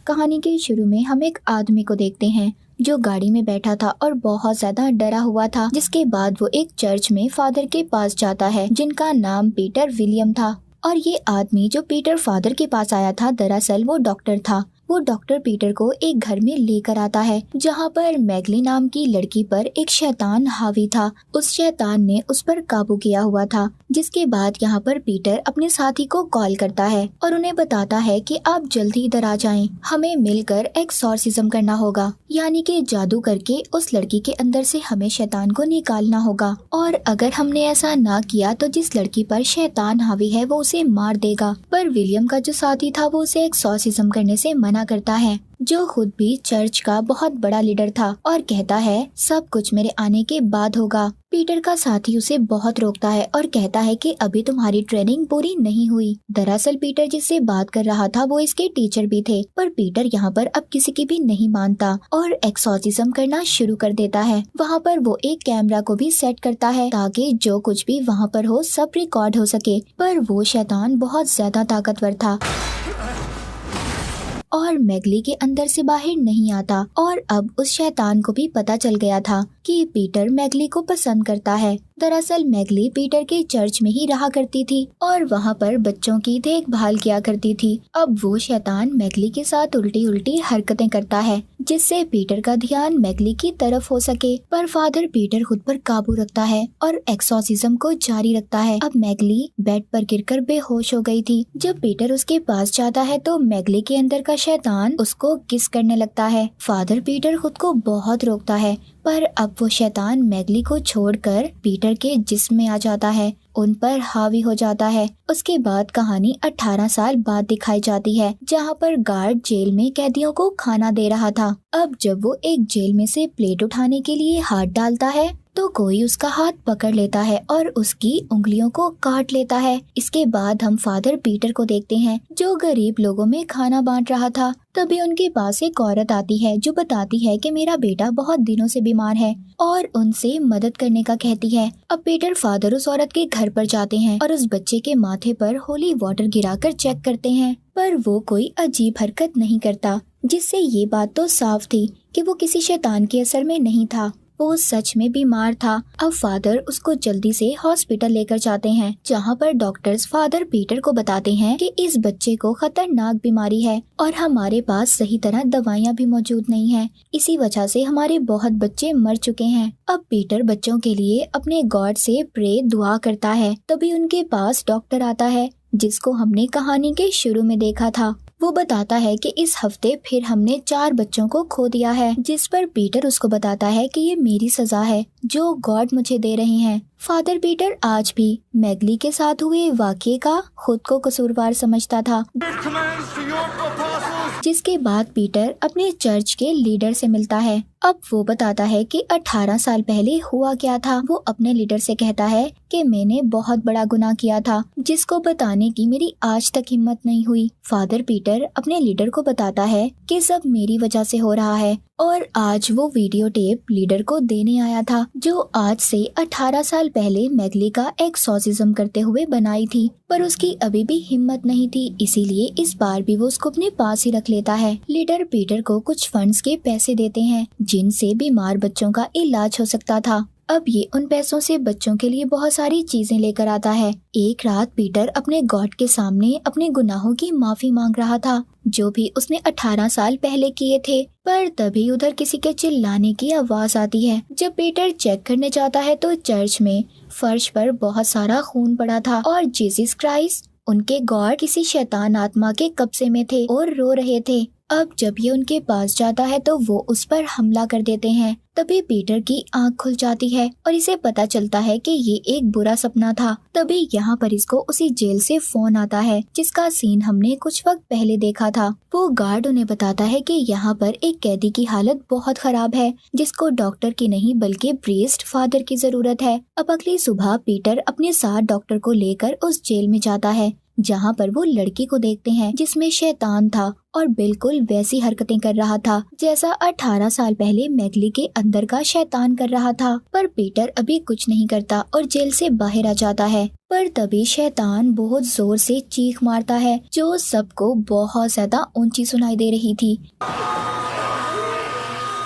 कहानी के शुरू में हम एक आदमी को देखते हैं जो गाड़ी में बैठा था और बहुत ज्यादा डरा हुआ था। जिसके बाद वो एक चर्च में फादर के पास जाता है जिनका नाम पीटर विलियम था। और ये आदमी जो पीटर फादर के पास आया था, दरअसल वो डॉक्टर था। वो डॉक्टर पीटर को एक घर में लेकर आता है जहाँ पर मैगली नाम की लड़की पर एक शैतान हावी था। उस शैतान ने उस पर काबू किया हुआ था। जिसके बाद यहाँ पर पीटर अपने साथी को कॉल करता है और उन्हें बताता है कि आप जल्दी इधर आ जाएं, हमें मिलकर एक्सॉर्सिज्म करना होगा, यानी कि जादू करके उस लड़की के अंदर से हमें शैतान को निकालना होगा। और अगर हमने ऐसा ना किया तो जिस लड़की पर शैतान हावी है वो उसे मार देगा। पर विलियम का जो साथी था वो उसे एक्सॉर्सिज्म करने से मना करता है, जो खुद भी चर्च का बहुत बड़ा लीडर था, और कहता है सब कुछ मेरे आने के बाद होगा। पीटर का साथी उसे बहुत रोकता है और कहता है कि अभी तुम्हारी ट्रेनिंग पूरी नहीं हुई। दरअसल पीटर जिससे बात कर रहा था वो इसके टीचर भी थे, पर पीटर यहाँ पर अब किसी की भी नहीं मानता और एक्सॉर्सिज्म करना शुरू कर देता है। वहाँ पर वो एक कैमरा को भी सेट करता है ताकि जो कुछ भी वहाँ पर हो सब रिकॉर्ड हो सके। पर वो शैतान बहुत ज्यादा ताकतवर था और मैगली के अंदर से बाहर नहीं आता। और अब उस शैतान को भी पता चल गया था कि पीटर मैगली को पसंद करता है। दरअसल मैगली पीटर के चर्च में ही रहा करती थी और वहाँ पर बच्चों की देखभाल किया करती थी। अब वो शैतान मैगली के साथ उल्टी उल्टी हरकतें करता है जिससे पीटर का ध्यान मैगली की तरफ हो सके। पर फादर पीटर खुद पर काबू रखता है और एक्सॉर्सिज्म को जारी रखता है। अब मैगली बेड पर गिरकर बेहोश हो गई थी। जब पीटर उसके पास जाता है तो मैगली के अंदर का शैतान उसको किस करने लगता है। फादर पीटर खुद को बहुत रोकता है, पर अब वो शैतान मैगली को छोड़कर पीटर के जिस्म में आ जाता है, उन पर हावी हो जाता है। उसके बाद कहानी 18 साल बाद दिखाई जाती है जहाँ पर गार्ड जेल में कैदियों को खाना दे रहा था। अब जब वो एक जेल में से प्लेट उठाने के लिए हाथ डालता है तो कोई उसका हाथ पकड़ लेता है और उसकी उंगलियों को काट लेता है। इसके बाद हम फादर पीटर को देखते हैं जो गरीब लोगों में खाना बांट रहा था। तभी उनके पास एक औरत आती है जो बताती है कि मेरा बेटा बहुत दिनों से बीमार है और उनसे मदद करने का कहती है। अब पीटर फादर उस औरत के घर पर जाते हैं और उस बच्चे के माथे पर होली वाटर गिराकर चेक करते हैं, पर वो कोई अजीब हरकत नहीं करता, जिससे ये बात तो साफ थी कि वो किसी शैतान के असर में नहीं था, वो सच में बीमार था। अब फादर उसको जल्दी से हॉस्पिटल लेकर जाते हैं जहाँ पर डॉक्टर्स फादर पीटर को बताते हैं कि इस बच्चे को खतरनाक बीमारी है और हमारे पास सही तरह दवाइयाँ भी मौजूद नहीं है, इसी वजह से हमारे बहुत बच्चे मर चुके हैं। अब पीटर बच्चों के लिए अपने गॉड से प्रे दुआ करता है। तभी उनके पास डॉक्टर आता है जिसको हमने कहानी के शुरू में देखा था। वो बताता है कि इस हफ्ते फिर हमने 4 बच्चों को खो दिया है, जिस पर पीटर उसको बताता है कि ये मेरी सजा है जो गॉड मुझे दे रहे हैं। फादर पीटर आज भी मैगली के साथ हुए वाक़ये का खुद को कसूरवार समझता था, जिसके बाद पीटर अपने चर्च के लीडर से मिलता है। अब वो बताता है कि 18 साल पहले हुआ क्या था। वो अपने लीडर से कहता है कि मैंने बहुत बड़ा गुनाह किया था जिसको बताने की मेरी आज तक हिम्मत नहीं हुई। फादर पीटर अपने लीडर को बताता है कि सब मेरी वजह से हो रहा है और आज वो वीडियो टेप लीडर को देने आया था जो आज से 18 साल पहले मैगली का एक्सॉर्सिज्म करते हुए बनाई थी, पर उसकी अभी भी हिम्मत नहीं थी, इसीलिए इस बार भी वो उसको अपने पास ही रख लेता है। लीडर पीटर को कुछ फंड्स के पैसे देते हैं जिनसे बीमार बच्चों का इलाज हो सकता था। अब ये उन पैसों से बच्चों के लिए बहुत सारी चीजें लेकर आता है। एक रात पीटर अपने गॉड के सामने अपने गुनाहों की माफी मांग रहा था जो भी उसने 18 साल पहले किए थे, पर तभी उधर किसी के चिल्लाने की आवाज आती है। जब पीटर चेक करने जाता है तो चर्च में फर्श पर बहुत सारा खून पड़ा था और जीसस क्राइस्ट, उनके गॉड, किसी शैतान आत्मा के कब्जे में थे और रो रहे थे। अब जब ये उनके पास जाता है तो वो उस पर हमला कर देते हैं। तभी पीटर की आंख खुल जाती है और इसे पता चलता है कि ये एक बुरा सपना था। तभी यहाँ पर इसको उसी जेल से फोन आता है जिसका सीन हमने कुछ वक्त पहले देखा था। वो गार्ड उन्हें बताता है कि यहाँ पर एक कैदी की हालत बहुत खराब है जिसको डॉक्टर की नहीं बल्कि प्रीस्ट फादर की जरूरत है। अब अगली सुबह पीटर अपने साथ डॉक्टर को लेकर उस जेल में जाता है जहाँ पर वो लड़की को देखते हैं जिसमें शैतान था और बिल्कुल वैसी हरकतें कर रहा था जैसा 18 साल पहले मैगली के अंदर का शैतान कर रहा था। पर पीटर अभी कुछ नहीं करता और जेल से बाहर आ जाता है। पर तभी शैतान बहुत जोर से चीख मारता है जो सबको बहुत ज्यादा ऊंची सुनाई दे रही थी।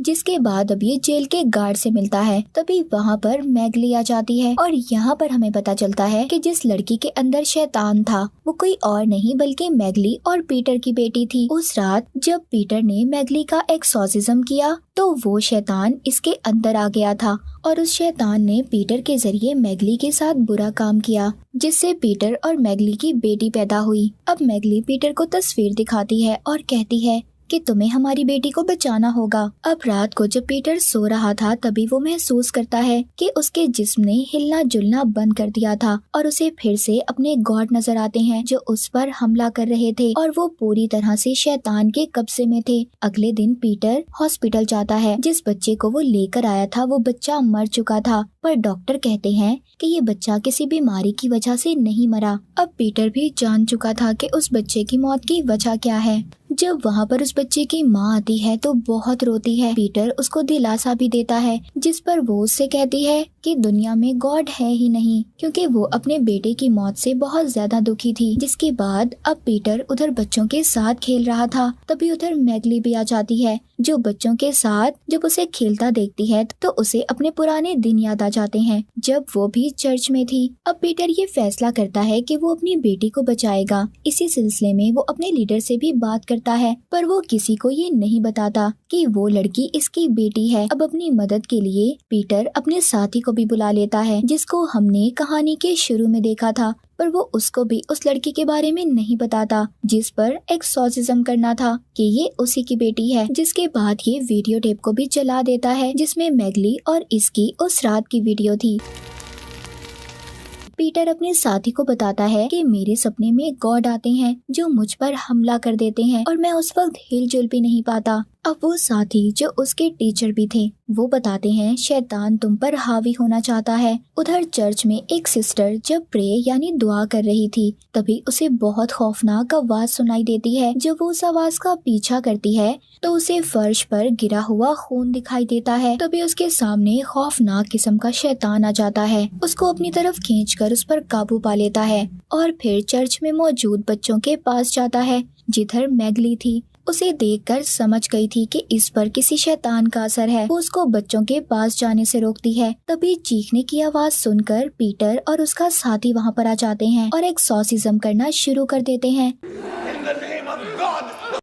जिसके बाद अब ये जेल के गार्ड से मिलता है। तभी वहाँ पर मैगली आ जाती है और यहाँ पर हमें पता चलता है कि जिस लड़की के अंदर शैतान था वो कोई और नहीं बल्कि मैगली और पीटर की बेटी थी। उस रात जब पीटर ने मैगली का एक्सॉर्सिज्म किया तो वो शैतान इसके अंदर आ गया था और उस शैतान ने पीटर के जरिए मैगली के साथ बुरा काम किया, जिससे पीटर और मैगली की बेटी पैदा हुई। अब मैगली पीटर को तस्वीर दिखाती है और कहती है कि तुम्हें हमारी बेटी को बचाना होगा। अब रात को जब पीटर सो रहा था तभी वो महसूस करता है कि उसके जिस्म ने हिलना जुलना बंद कर दिया था और उसे फिर से अपने गॉड नजर आते हैं जो उस पर हमला कर रहे थे और वो पूरी तरह से शैतान के कब्जे में थे। अगले दिन पीटर हॉस्पिटल जाता है। जिस बच्चे को वो लेकर आया था वो बच्चा मर चुका था, पर डॉक्टर कहते हैं कि ये बच्चा किसी बीमारी की वजह से नहीं मरा। अब पीटर भी जान चुका था कि उस बच्चे की मौत की वजह क्या है। जब वहाँ पर उस बच्चे की माँ आती है तो बहुत रोती है। पीटर उसको दिलासा भी देता है, जिस पर वो उससे कहती है कि दुनिया में गॉड है ही नहीं, क्योंकि वो अपने बेटे की मौत से बहुत ज्यादा दुखी थी। जिसके बाद अब पीटर उधर बच्चों के साथ खेल रहा था, तभी उधर मैगली भी आ जाती है जो बच्चों के साथ जब उसे खेलता देखती है तो उसे अपने पुराने दिन याद आ जाते हैं जब वो भी चर्च में थी। अब पीटर ये फैसला करता है कि वो अपनी बेटी को बचाएगा। इसी सिलसिले में वो अपने लीडर से भी बात करता है, पर वो किसी को ये नहीं बताता कि वो लड़की इसकी बेटी है। अब अपनी मदद के लिए पीटर अपने साथी को भी बुला लेता है जिसको हमने कहानी के शुरू में देखा था, पर वो उसको भी उस लड़की के बारे में नहीं बताता जिस पर एक्सॉर्सिज्म करना था कि ये उसी की बेटी है। जिसके बाद ये वीडियो टेप को भी चला देता है जिसमें मैगली और इसकी उस रात की वीडियो थी। पीटर अपने साथी को बताता है कि मेरे सपने में गॉड आते हैं जो मुझ पर हमला कर देते हैं और मैं उस वक्त हिलजुल भी नहीं पाता। अब वो साथी जो उसके टीचर भी थे वो बताते हैं शैतान तुम पर हावी होना चाहता है। उधर चर्च में एक सिस्टर जब प्रे यानी दुआ कर रही थी तभी उसे बहुत खौफनाक आवाज सुनाई देती है। जब वो उस आवाज का पीछा करती है तो उसे फर्श पर गिरा हुआ खून दिखाई देता है। तभी उसके सामने खौफनाक किस्म का शैतान आ जाता है, उसको अपनी तरफ खींचकर उस पर काबू पा लेता है और फिर चर्च में मौजूद बच्चों के पास जाता है जिधर मैगली थी। उसे देखकर समझ गई थी कि इस पर किसी शैतान का असर है। वो उसको बच्चों के पास जाने से रोकती है। तभी चीखने की आवाज सुनकर पीटर और उसका साथी वहाँ पर आ जाते हैं और एक्सॉर्सिज्म करना शुरू कर देते हैं।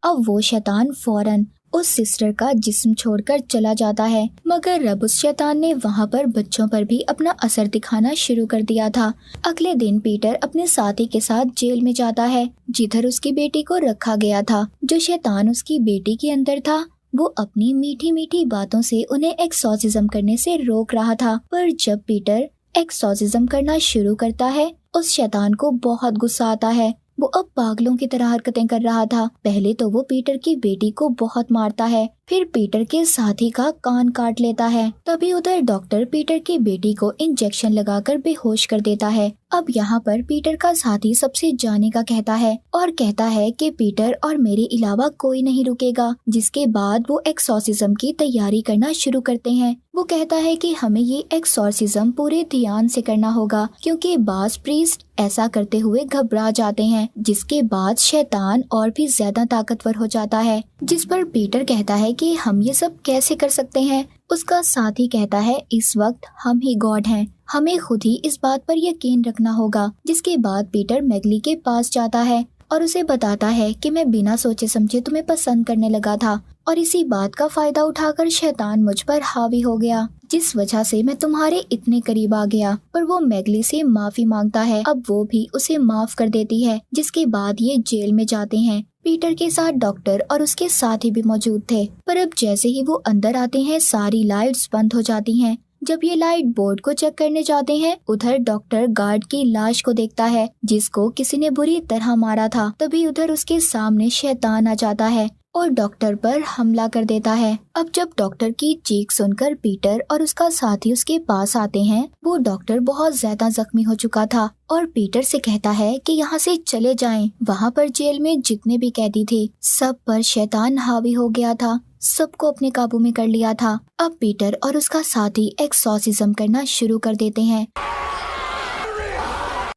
अब वो शैतान फौरन उस सिस्टर का जिस्म छोड़कर चला जाता है, मगर अब उस शैतान ने वहाँ पर बच्चों पर भी अपना असर दिखाना शुरू कर दिया था। अगले दिन पीटर अपने साथी के साथ जेल में जाता है जिधर उसकी बेटी को रखा गया था। जो शैतान उसकी बेटी के अंदर था वो अपनी मीठी मीठी बातों से उन्हें एक्सॉर्सिज्म करने से रोक रहा था, पर जब पीटर एक्सॉर्सिज्म करना शुरू करता है उस शैतान को बहुत गुस्सा आता है। वो अब पागलों की तरह हरकतें कर रहा था। पहले तो वो पीटर की बेटी को बहुत मारता है, फिर पीटर के साथी का कान काट लेता है। तभी उधर डॉक्टर पीटर की बेटी को इंजेक्शन लगाकर बेहोश कर देता है। अब यहाँ पर पीटर का साथी सबसे जाने का कहता है और कहता है कि पीटर और मेरे अलावा कोई नहीं रुकेगा। जिसके बाद वो एक्सॉर्सिज्म की तैयारी करना शुरू करते हैं। वो कहता है कि हमें ये एक्सॉर्सिज्म पूरे ध्यान से करना होगा क्योंकि बास प्रीस्ट ऐसा करते हुए घबरा जाते हैं। जिसके बाद शैतान और भी ज्यादा ताकतवर हो जाता है, जिस पर पीटर कहता है कि हम ये सब कैसे कर सकते हैं। उसका साथी कहता है इस वक्त हम ही गॉड हैं, हमें खुद ही इस बात पर यकीन रखना होगा। जिसके बाद पीटर मैगली के पास जाता है और उसे बताता है कि मैं बिना सोचे समझे तुम्हें पसंद करने लगा था और इसी बात का फायदा उठाकर शैतान मुझ पर हावी हो गया, जिस वजह से मैं तुम्हारे इतने करीब आ गया। पर वो मैगली से माफी मांगता है। अब वो भी उसे माफ कर देती है। जिसके बाद ये जेल में जाते हैं। पीटर के साथ डॉक्टर और उसके साथी भी मौजूद थे, पर अब जैसे ही वो अंदर आते हैं सारी लाइट्स बंद हो जाती हैं। जब ये लाइट बोर्ड को चेक करने जाते हैं उधर डॉक्टर गार्ड की लाश को देखता है जिसको किसी ने बुरी तरह मारा था। तभी उधर उसके सामने शैतान आ जाता है और डॉक्टर पर हमला कर देता है। अब जब डॉक्टर की चीख सुनकर पीटर और उसका साथी उसके पास आते हैं, वो डॉक्टर बहुत ज्यादा जख्मी हो चुका था और पीटर से कहता है कि यहाँ से चले जाएं। वहाँ पर जेल में जितने भी कैदी थे सब पर शैतान हावी हो गया था, सबको अपने काबू में कर लिया था। अब पीटर और उसका साथी एक्सॉर्सिज्म करना शुरू कर देते हैं,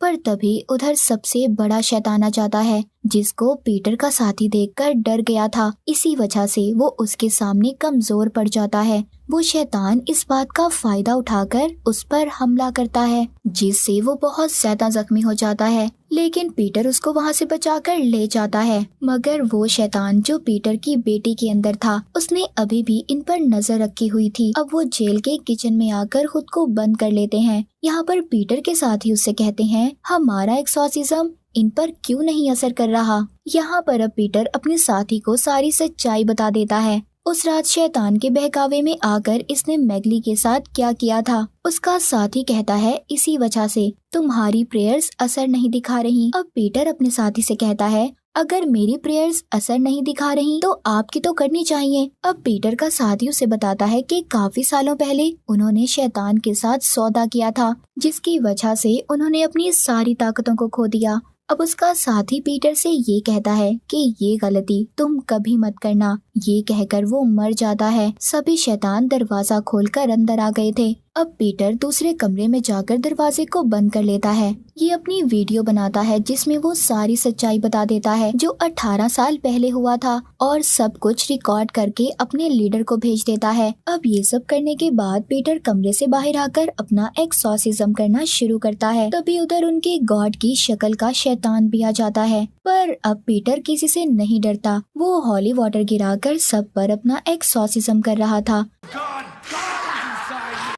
पर तभी उधर सबसे बड़ा शैतान आ जाता है, जिसको पीटर का साथी देखकर डर गया था। इसी वजह से वो उसके सामने कमजोर पड़ जाता है। वो शैतान इस बात का फायदा उठाकर उस पर हमला करता है, जिससे वो बहुत ज्यादा जख्मी हो जाता है। लेकिन पीटर उसको वहाँ से बचाकर ले जाता है। मगर वो शैतान जो पीटर की बेटी के अंदर था, उसने अभी भी इन पर नजर रखी हुई थी। अब वो जेल के किचन में आकर खुद को बंद कर लेते हैं। यहाँ पर पीटर के साथी उससे कहते हैं, हमारा एक्सॉर्सिज्म इन पर क्यों नहीं असर कर रहा। यहाँ पर अब पीटर अपने साथी को सारी सच्चाई बता देता है। उस रात शैतान के बहकावे में आकर इसने मैगली के साथ क्या किया था। उसका साथी कहता है, इसी वजह से तुम्हारी प्रेयर्स असर नहीं दिखा रही। अब पीटर अपने साथी से कहता है, अगर मेरी प्रेयर्स असर नहीं दिखा रही तो आपकी तो करनी चाहिए। अब पीटर का साथी उसे बताता है कि काफी सालों पहले उन्होंने शैतान के साथ सौदा किया था, जिसकी वजह से उन्होंने अपनी सारी ताकतों को खो दिया। अब उसका साथी पीटर से ये कहता है कि ये गलती तुम कभी मत करना। ये कहकर वो मर जाता है। सभी शैतान दरवाजा खोलकर अंदर आ गए थे। अब पीटर दूसरे कमरे में जाकर दरवाजे को बंद कर लेता है। ये अपनी वीडियो बनाता है जिसमें वो सारी सच्चाई बता देता है जो 18 साल पहले हुआ था, और सब कुछ रिकॉर्ड करके अपने लीडर को भेज देता है। अब ये सब करने के बाद पीटर कमरे से बाहर आकर अपना एक्सॉर्सिज्म करना शुरू करता है। तभी उधर उनके गॉड की शक्ल का शैतान भी आ जाता है। पर अब पीटर किसी से नहीं डरता। वो हॉली वाटर गिराकर सब पर अपना एक्सॉर्सिज्म कर रहा था।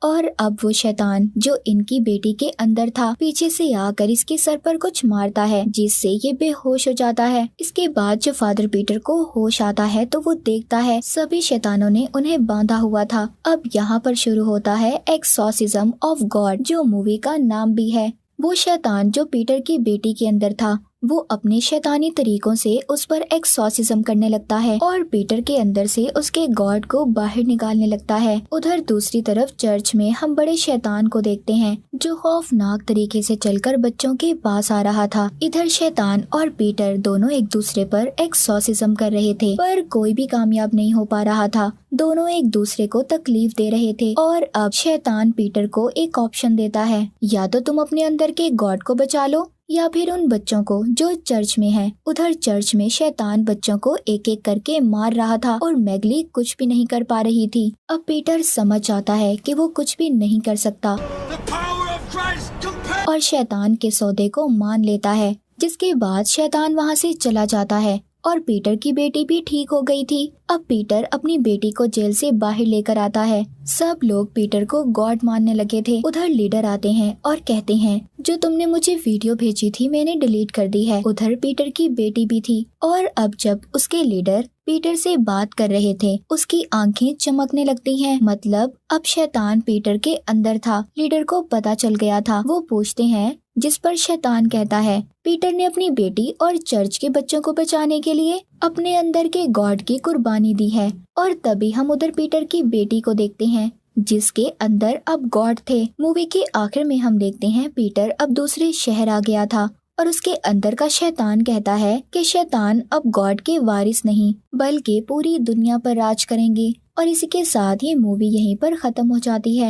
और अब वो शैतान जो इनकी बेटी के अंदर था, पीछे से आकर इसके सर पर कुछ मारता है, जिससे ये बेहोश हो जाता है। इसके बाद जब फादर पीटर को होश आता है तो वो देखता है सभी शैतानों ने उन्हें बांधा हुआ था। अब यहाँ पर शुरू होता है एक्सॉर्सिज्म ऑफ गॉड, जो मूवी का नाम भी है। वो शैतान जो पीटर की बेटी के अंदर था, वो अपने शैतानी तरीकों से उस पर एक्सॉर्सिज्म करने लगता है और पीटर के अंदर से उसके गॉड को बाहर निकालने लगता है। उधर दूसरी तरफ चर्च में हम बड़े शैतान को देखते हैं जो खौफनाक तरीके से चलकर बच्चों के पास आ रहा था। इधर शैतान और पीटर दोनों एक दूसरे पर एक्सॉर्सिज्म कर रहे थे, पर कोई भी कामयाब नहीं हो पा रहा था। दोनों एक दूसरे को तकलीफ दे रहे थे। और अब शैतान पीटर को एक ऑप्शन देता है, या तो तुम अपने अंदर के गॉड को बचा लो या फिर उन बच्चों को जो चर्च में हैं। उधर चर्च में शैतान बच्चों को एक एक करके मार रहा था और मैगली कुछ भी नहीं कर पा रही थी। अब पीटर समझ जाता है कि वो कुछ भी नहीं कर सकता और शैतान के सौदे को मान लेता है, जिसके बाद शैतान वहाँ से चला जाता है और पीटर की बेटी भी ठीक हो गई थी। अब पीटर अपनी बेटी को जेल से बाहर लेकर आता है। सब लोग पीटर को गॉड मानने लगे थे। उधर लीडर आते हैं और कहते हैं, जो तुमने मुझे वीडियो भेजी थी मैंने डिलीट कर दी है। उधर पीटर की बेटी भी थी और अब जब उसके लीडर पीटर से बात कर रहे थे, उसकी आंखें चमकने लगती हैं। मतलब अब शैतान पीटर के अंदर था। लीडर को पता चल गया था। वो पूछते हैं, जिस पर शैतान कहता है, पीटर ने अपनी बेटी और चर्च के बच्चों को बचाने के लिए अपने अंदर के गॉड की कुर्बानी दी है। और तभी हम उधर पीटर की बेटी को देखते हैं जिसके अंदर अब गॉड थे। मूवी के आखिर में हम देखते हैं पीटर अब दूसरे शहर आ गया था और उसके अंदर का शैतान कहता है कि शैतान अब गॉड के वारिस नहीं बल्कि पूरी दुनिया पर राज करेंगे। और इसी के साथ ये मूवी यहीं पर खत्म हो जाती है।